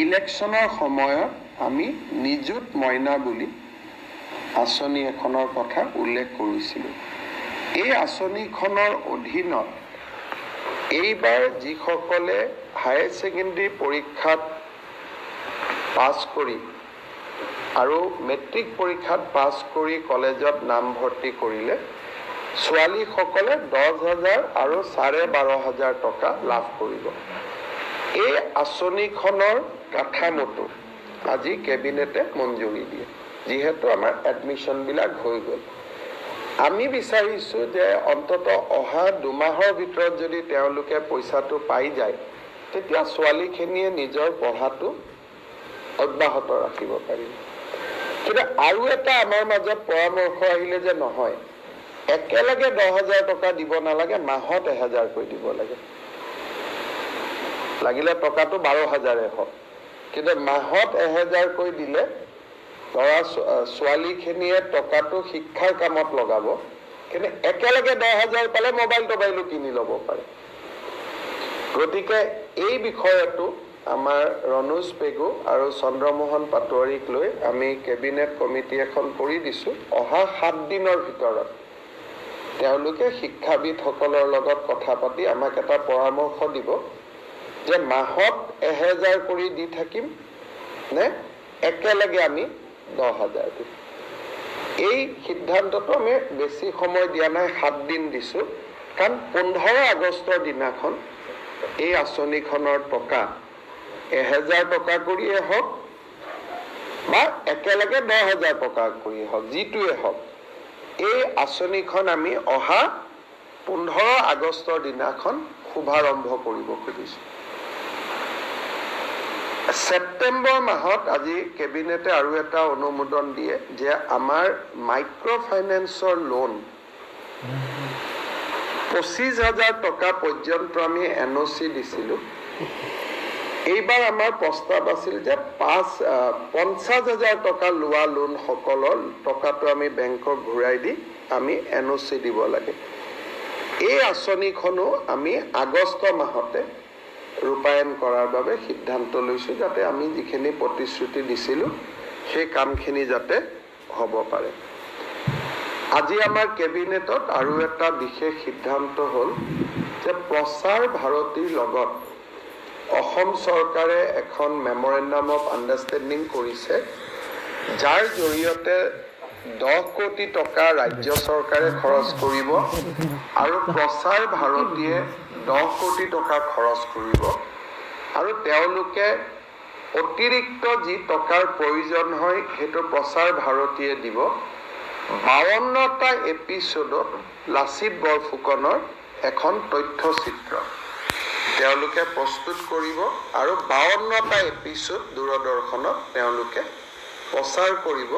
ইলেকশ্যনৰ সময়ত আমি নিযুত মইনা বুলি আঁচনি এখনৰ কথা উল্লেখ কৰিছিলোঁ। এই আঁচনিখনৰ অধীনত এইবাৰ যিসকলে হায়াৰ ছেকেণ্ডেৰী পৰীক্ষাত পাছ কৰি আৰু মেট্ৰিক পৰীক্ষাত পাছ কৰি কলেজত নামভৰ্তি কৰিলে ছোৱালীসকলে 10,000 আৰু 12,500 টকা লাভ কৰিব। এই আঁচনিখনৰ কাঠামোটো আজি কেবিনেটে মঞ্জুৰি দিয়ে, যিহেতু আমাৰ এডমিশ্যনবিলাক হৈ গ'ল। আমি বিচাৰিছোঁ যে অন্তত অহা 2 মাহৰ ভিতৰত যদি তেওঁলোকে পইচাটো পাই যায়, তেতিয়া ছোৱালীখিনিয়ে নিজৰ পঢ়াটো অব্যাহত ৰাখিব পাৰিব। কিন্তু আৰু এটা আমাৰ মাজত পৰামৰ্শ আহিলে যে নহয়, একেলগে 10,000 টকা দিব নালাগে, মাহত 1,000 কৈ দিব লাগে। লাগিলে টকাটো 12,000 হওক, কিন্তু মাহত 1,000 কৈ দিলে ছোৱালীখিনিয়ে টকাটো শিক্ষাৰ কামত লগাব, কিন্তু একেলগে 10,000 পালে মোবাইলো কিনি ল'ব পাৰে। গতিকে এই বিষয়টো আমাৰ ৰণোজ পেগু আৰু চন্দ্ৰমোহন পাটোৱাৰীক লৈ আমি কেবিনেট কমিটি এখন কৰি দিছোঁ। অহা 7 দিনৰ ভিতৰত তেওঁলোকে শিক্ষাবিদসকলৰ লগত কথা পাতি আমাক এটা পৰামৰ্শ দিব যে মাহত 1,000 কৰি দি থাকিম নে একেলগে আমি 10,000 দিম। এই সিদ্ধান্তটো আমি বেছি সময় দিয়া নাই, 7 দিন দিছোঁ, কাৰণ 15 আগষ্টৰ দিনাখন এই আঁচনিখনৰ টকা 1,000 টকা কৰিয়ে হওক বা একেলগে 10,000 টকা কৰিয়ে হওক, যিটোৱে হওক, এই আঁচনিখন আমি অহা 15 আগষ্টৰ দিনাখন শুভাৰম্ভ কৰিব খুজিছোঁ। ছেপ্টেম্বৰ মাহত আজি কেবিনেটে আৰু এটা অনুমোদন দিয়ে যে আমাৰ মাইক্ৰ' ফাইনেন্সৰ লোন 25,000 টকা পৰ্যন্ত আমি NOC দিছিলোঁ। এইবাৰ আমাৰ প্ৰস্তাৱ আছিল যে 50,000 টকা লোৱা লোনসকলৰ টকাটো আমি বেংকক ঘূৰাই দি আমি NOC দিব লাগে। এই আঁচনিখনো আমি আগষ্ট মাহতে ৰূপায়ণ কৰাৰ বাবে সিদ্ধান্ত লৈছোঁ, যাতে আমি যিখিনি প্ৰতিশ্ৰুতি দিছিলোঁ সেই কামখিনি যাতে হ'ব পাৰে। আজি আমাৰ কেবিনেটত আৰু এটা বিশেষ সিদ্ধান্ত হ'ল যে প্ৰচাৰ ভাৰতীৰ লগত অসম চৰকাৰে এখন মেমৰেণ্ডাম অফ আণ্ডাৰষ্টেণ্ডিং কৰিছে, যাৰ জৰিয়তে 10 কোটি টকা ৰাজ্য চৰকাৰে খৰচ কৰিব আৰু প্ৰচাৰ ভাৰতীয়ে 10 কোটি টকা খৰচ কৰিব, আৰু তেওঁলোকে অতিৰিক্ত যি টকাৰ প্ৰয়োজন হয় সেইটো প্ৰচাৰ ভাৰতীয়ে দিব। 52টা এপিছডত লাচিত বৰফুকনৰ এখন তথ্যচিত্ৰ তেওঁলোকে প্ৰস্তুত কৰিব আৰু 52টা এপিছড দূৰদৰ্শনত তেওঁলোকে প্ৰচাৰ কৰিব।